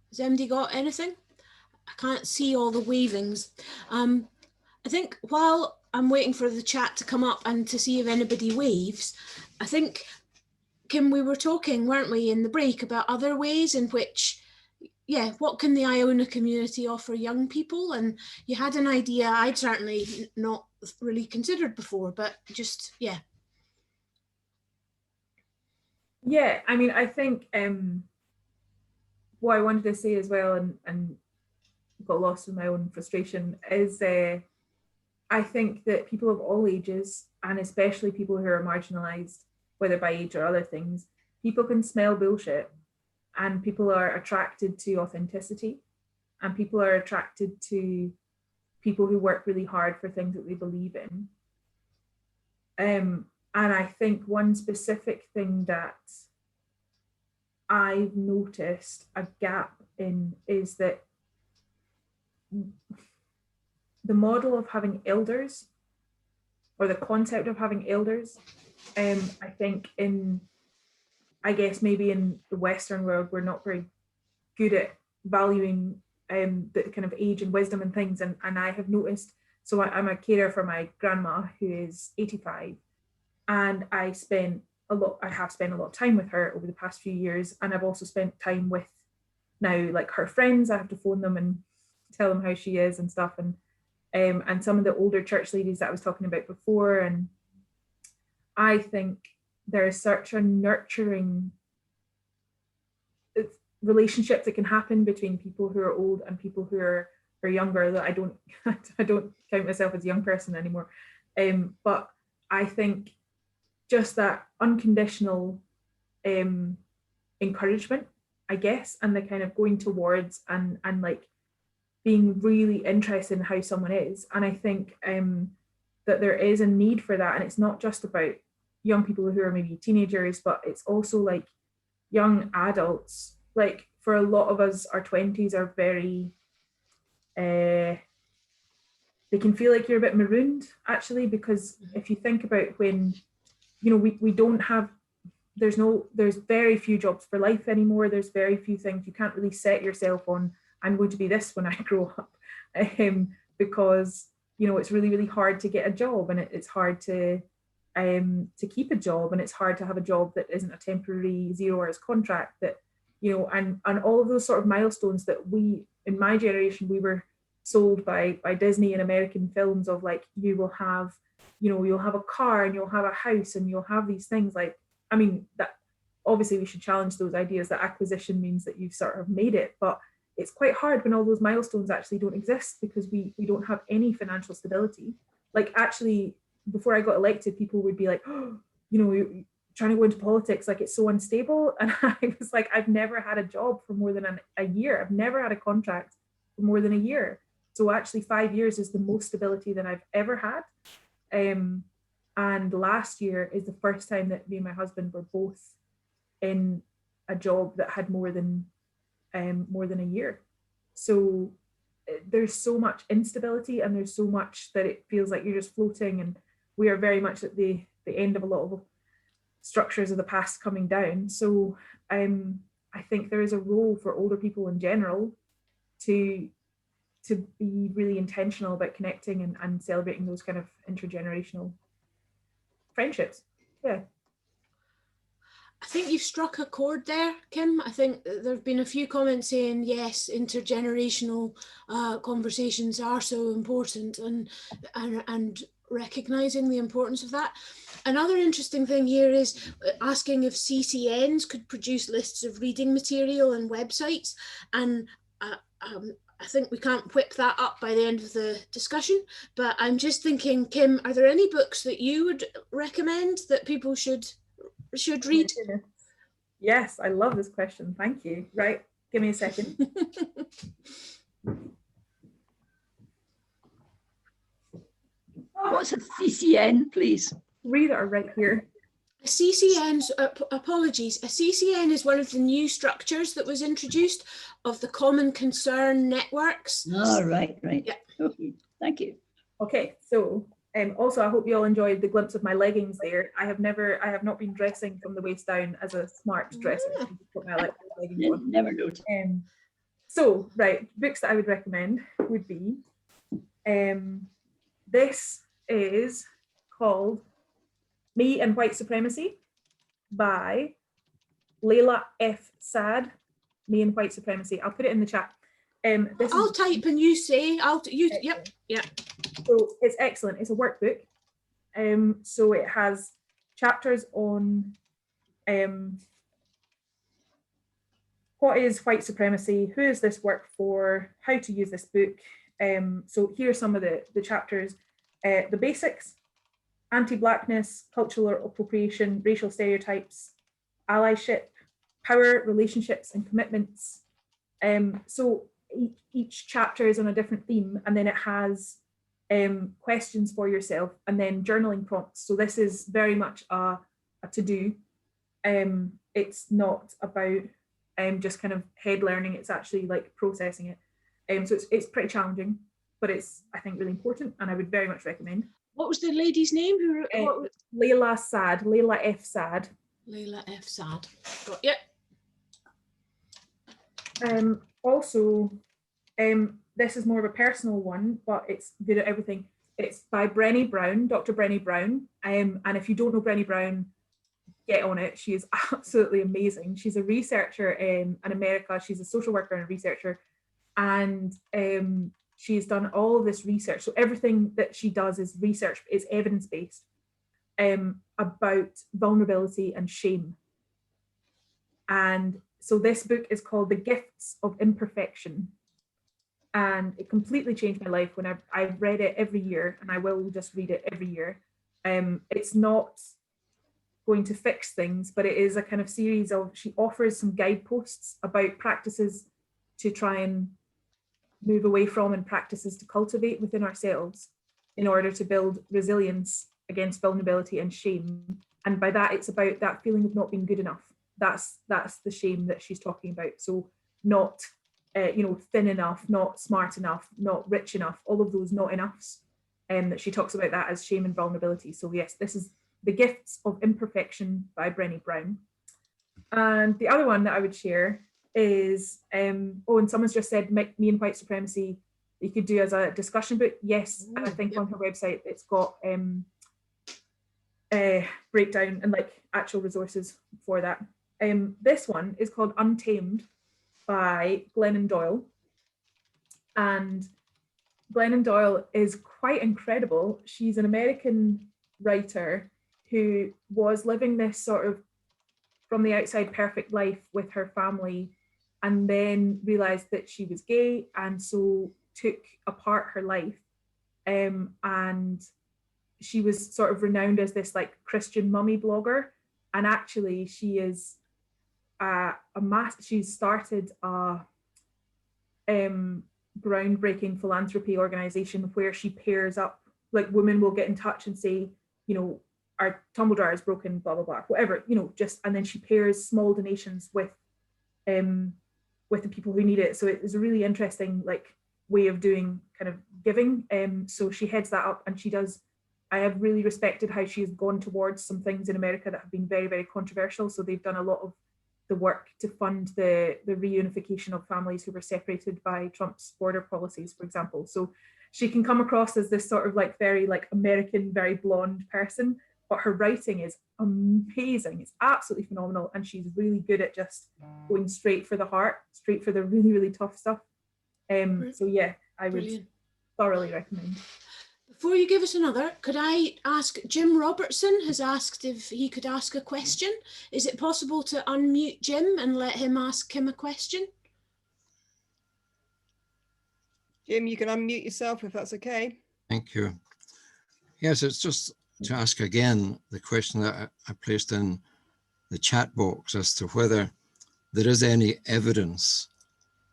Has anybody got anything? I can't see all the wavings. I think while I'm waiting for the chat to come up and to see if anybody waves, I think, Kim, we were talking, weren't we, in the break about other ways in which, yeah, what can the Iona community offer young people? And you had an idea I'd certainly not really considered before, but just, yeah. Yeah, I mean, I think what I wanted to say as well, and got lost in my own frustration, is I think that people of all ages, and especially people who are marginalised, whether by age or other things, people can smell bullshit, and people are attracted to authenticity, and people are attracted to people who work really hard for things that they believe in. And I think one specific thing that I've noticed a gap in is that the model of having elders, or the concept of having elders, I think I guess maybe in the Western world, we're not very good at valuing the kind of age and wisdom and things. And I have noticed, so I'm a carer for my grandma who is 85, and I have spent a lot of time with her over the past few years. And I've also spent time with now, like her friends, I have to phone them and tell them how she is and stuff, and some of the older church ladies that I was talking about before. And I think there is such a nurturing relationship that can happen between people who are old and people who are younger, that I don't count myself as a young person anymore. But I think just that unconditional encouragement, I guess, and the kind of going towards and like being really interested in how someone is. And I think that there is a need for that. And it's not just about young people who are maybe teenagers, but it's also like young adults. Like for a lot of us, our 20s are very, they can feel like you're a bit marooned, actually, because if you think about when, you know, we don't have, there's very few jobs for life anymore. There's very few things. You can't really set yourself on, I'm going to be this when I grow up, because, you know, it's really, really hard to get a job, and it's hard to keep a job, and it's hard to have a job that isn't a temporary 0 hours contract, that, you know, and all of those sort of milestones that we, in my generation, we were sold by Disney and American films of, like, you will have, you know, you'll have a car and you'll have a house and you'll have these things. Like, I mean, that obviously we should challenge those ideas that acquisition means that you've sort of made it, but it's quite hard when all those milestones actually don't exist, because we don't have any financial stability. Like, actually, before I got elected, people would be like, oh, you know, you're trying to go into politics, like, it's so unstable. And I was like, I've never had a job for more than a year. I've never had a contract for more than a year. So actually 5 years is the most stability that I've ever had. And last year is the first time that me and my husband were both in a job that had more than a year. So there's so much instability, and there's so much that it feels like you're just floating, and we are very much at the end of a lot of structures of the past coming down. So I think there is a role for older people in general to be really intentional about connecting and celebrating those kind of intergenerational friendships. Yeah. I think you've struck a chord there, Kim. I think there have been a few comments saying, yes, intergenerational conversations are so important, and recognising the importance of that. Another interesting thing here is asking if CCNs could produce lists of reading material and websites. And I think we can't whip that up by the end of the discussion, but I'm just thinking, Kim, are there any books that you would recommend that people should read? Yes, I love this question. Thank you. Right, give me a second. What's a CCN, please? Read it are right here. A CCN, apologies, a CCN is one of the new structures that was introduced of the Common Concern networks. Oh, right. Yeah. Okay, thank you. Okay, so also I hope you all enjoyed the glimpse of my leggings there. I have not been dressing from the waist down as a smart dresser. I just put my leggings on. Never noticed. So, right, books that I would recommend would be, this is called Me and White Supremacy by Layla F. Saad. Me and White Supremacy. I'll put it in the chat. I'll type and you say, yep. So it's excellent. It's a workbook. So it has chapters on what is white supremacy, who is this work for, how to use this book. So here are some of the chapters. The basics: anti-Blackness, cultural appropriation, racial stereotypes, allyship, power, relationships, and commitments. So each chapter is on a different theme, and then it has questions for yourself, and then journaling prompts. So this is very much a to-do. It's not about just kind of head learning. It's actually like processing it. So it's pretty challenging, but it's, I think, really important, and I would very much recommend. What was the lady's name? Layla Saad, Layla F. Saad. Layla F. Saad. Got you. Also, this is more of a personal one, but it's good at everything. It's by Brené Brown, Dr. Brené Brown. And if you don't know Brené Brown, get on it. She is absolutely amazing. She's a researcher in America. She's a social worker and a researcher. And she's done all of this research. So everything that she does is research, is evidence-based about vulnerability and shame. And so this book is called The Gifts of Imperfection. And it completely changed my life when I've read it every year, and I will just read it every year. It's not going to fix things, but it is a kind of series of, she offers some guideposts about practices to try and move away from and practices to cultivate within ourselves in order to build resilience against vulnerability and shame. And by that, it's about that feeling of not being good enough. That's the shame that she's talking about. So not thin enough, not smart enough, not rich enough, all of those not enoughs. That she talks about that as shame and vulnerability. So yes, this is The Gifts of Imperfection by Brené Brown. And the other one that I would share is, and someone's just said Me and White Supremacy, you could do as a discussion book. Yes, and I think on her website it's got breakdown and like actual resources for that. This one is called Untamed by Glennon Doyle. And Glennon Doyle is quite incredible. She's an American writer who was living this sort of from the outside perfect life with her family, and then realized that she was gay, and so took apart her life. And she was sort of renowned as this like Christian mummy blogger. And actually she is she's started a groundbreaking philanthropy organization where she pairs up, like women will get in touch and say, our tumble dryer is broken, blah, blah, blah, whatever, and then she pairs small donations with the people who need it. So it is a really interesting like way of doing kind of giving. So she heads that up, and I have really respected how she has gone towards some things in America that have been very, very controversial. So they've done a lot of the work to fund the reunification of families who were separated by Trump's border policies, for example. So she can come across as this sort of like very like American, very blonde person, but her writing is amazing. It's absolutely phenomenal. And she's really good at just going straight for the heart, straight for the really, really tough stuff. So yeah, I would thoroughly recommend. Before you give us another, could I ask, Jim Robertson has asked if he could ask a question. Is it possible to unmute Jim and let him ask him a question? Jim, you can unmute yourself if that's okay. Thank you. Yes, it's just to ask again the question that I placed in the chat box as to whether there is any evidence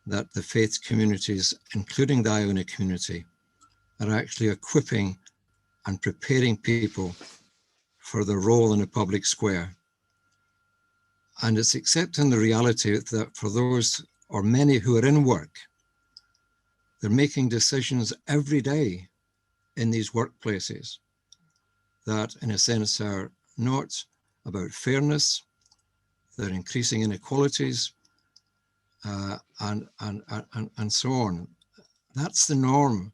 that the faith communities, including the Iona community, are actually equipping and preparing people for their role in a public square. And it's accepting the reality that for those or many who are in work, they're making decisions every day in these workplaces that in a sense are not about fairness, they're increasing inequalities, and so on. That's the norm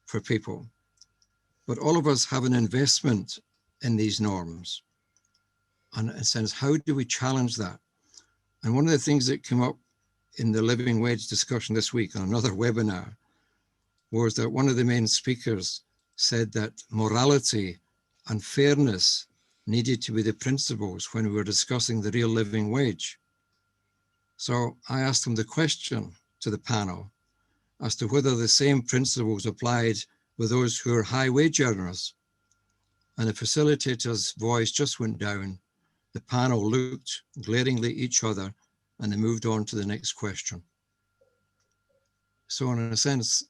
for people. But all of us have an investment in these norms. And in a sense, how do we challenge that? And one of the things that came up in the living wage discussion this week on another webinar was that one of the main speakers said that morality and fairness needed to be the principles when we were discussing the real living wage. So I asked him the question to the panel as to whether the same principles applied with those who are high wage earners. And the facilitator's voice just went down. The panel looked glaringly at each other and they moved on to the next question. So in a sense,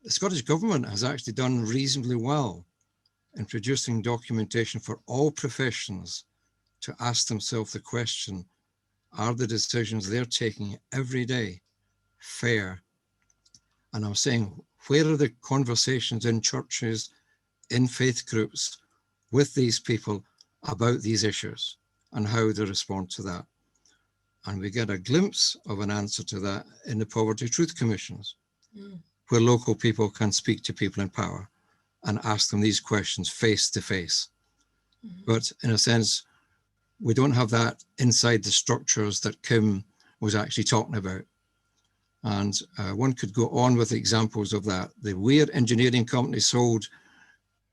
the Scottish Government has actually done reasonably well in producing documentation for all professions to ask themselves the question, are the decisions they're taking every day fair? And I'm saying, where are the conversations in churches, in faith groups, with these people about these issues and how they respond to that? And we get a glimpse of an answer to that in the Poverty Truth Commissions, where local people can speak to people in power and ask them these questions face to face. But in a sense, we don't have that inside the structures that Kim was actually talking about. And one could go on with examples of that. The Weir Engineering Company sold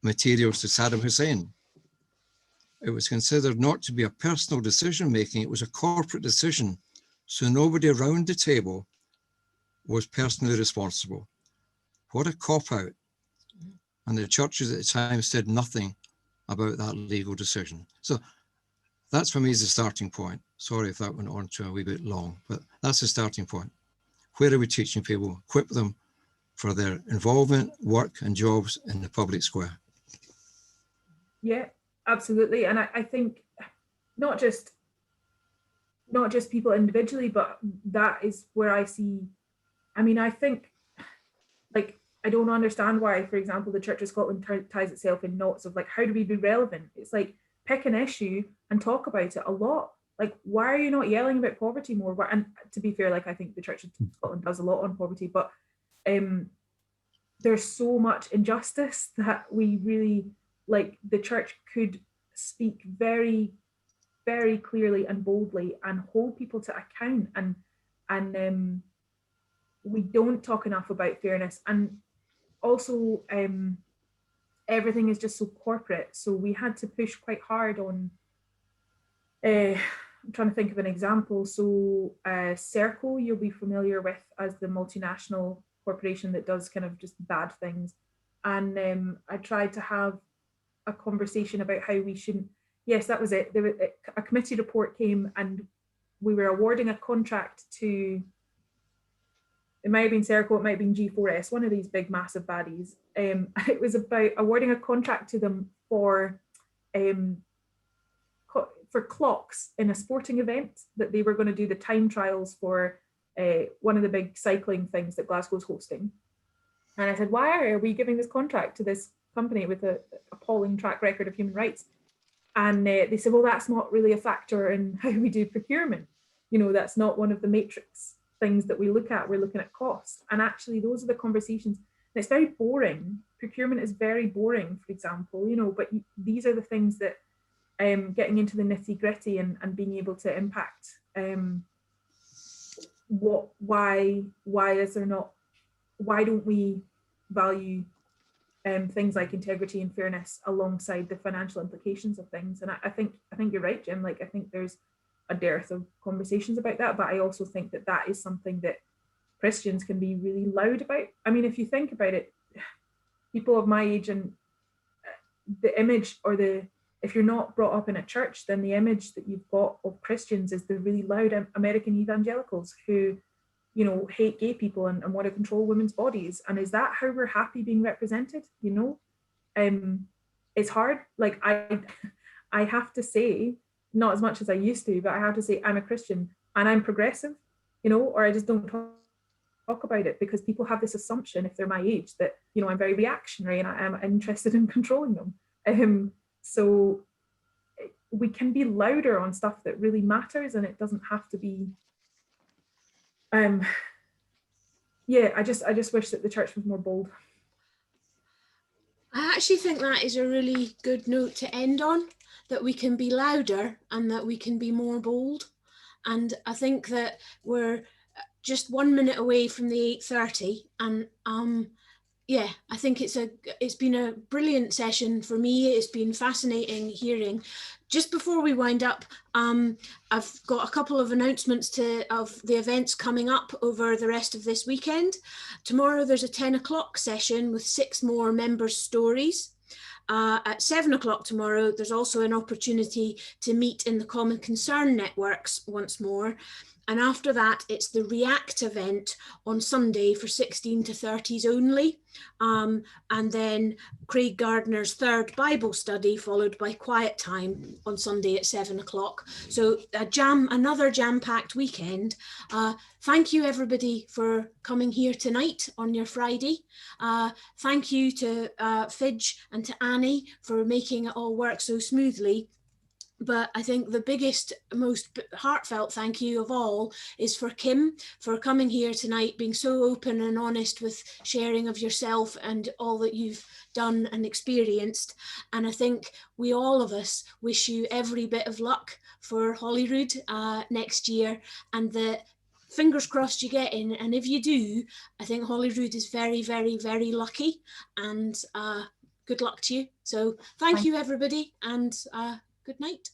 materials to Saddam Hussein. It was considered not to be a personal decision-making, it was a corporate decision. So nobody around the table was personally responsible. What a cop-out. And the churches at the time said nothing about that legal decision. So that's for me is the starting point. Sorry if that went on to a wee bit long, but that's the starting point. Where are we teaching people? Equip them for their involvement, work and jobs in the public square. Yeah, absolutely. And I think not just people individually, but that is where I see, I mean, I think, like, I don't understand why, for example, the Church of Scotland ties itself in knots of like, how do we be relevant? It's like, pick an issue and talk about it a lot. Like, why are you not yelling about poverty more? And to be fair, like, I think the Church of Scotland does a lot on poverty, but there's so much injustice that we really, like, the church could speak very, very clearly and boldly and hold people to account. And we don't talk enough about fairness. And also, everything is just so corporate. So we had to push quite hard on, I'm trying to think of an example. So Serco, you'll be familiar with as the multinational corporation that does kind of just bad things. And I tried to have a conversation about how we shouldn't, yes, that was it. A committee report came and we were awarding a contract to, it might have been Serco, it might have been G4S, one of these big massive baddies. It was about awarding a contract to them for clocks in a sporting event that they were going to do the time trials for one of the big cycling things that Glasgow's hosting. And I said, why are we giving this contract to this company with an appalling track record of human rights? And they said, well, that's not really a factor in how we do procurement. You know, that's not one of the matrix things that we look at. We're looking at cost. And actually, those are the conversations. And it's very boring. Procurement is very boring, for example, you know, but these are the things that getting into the nitty gritty and being able to impact why is there not, why don't we value things like integrity and fairness alongside the financial implications of things? And I think you're right, Jim. Like, I think there's a dearth of conversations about that, but I also think that that is something that Christians can be really loud about. I mean, if you think about it, people of my age and the image or if you're not brought up in a church, then the image that you've got of Christians is the really loud American evangelicals who, you know, hate gay people and want to control women's bodies. And is that how we're happy being represented? You know, it's hard. Like, I have to say, not as much as I used to, but I have to say I'm a Christian and I'm progressive, you know, or I just don't talk about it because people have this assumption if they're my age that, you know, I'm very reactionary and I am interested in controlling them. So we can be louder on stuff that really matters, and it doesn't have to be. Yeah, I just wish that the church was more bold. I actually think that is a really good note to end on, that we can be louder and that we can be more bold. And I think that we're just 1 minute away from the 8:30, and yeah, I think it's been a brilliant session for me. It's been fascinating hearing. Just before we wind up, I've got a couple of announcements of the events coming up over the rest of this weekend. Tomorrow there's a 10 o'clock session with 6 more members' stories. At 7 o'clock tomorrow, there's also an opportunity to meet in the Common Concern networks once more. And after that, it's the React event on Sunday for 16 to 30s only. And then Craig Gardner's third Bible study, followed by quiet time on Sunday at 7 o'clock. So another jam-packed weekend. Thank you, everybody, for coming here tonight on your Friday. Thank you to Fidge and to Annie for making it all work so smoothly. But I think the biggest, most heartfelt thank you of all is for Kim, for coming here tonight, being so open and honest with sharing of yourself and all that you've done and experienced. And I think we all of us wish you every bit of luck for Holyrood next year, and that fingers crossed you get in. And if you do, I think Holyrood is very, very, very lucky, and good luck to you. So thank you, everybody, and good night.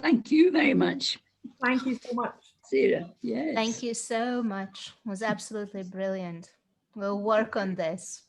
Thank you very much, Thank you so much. Sarah. Yes. Thank you so much. It was absolutely brilliant. We'll work on this.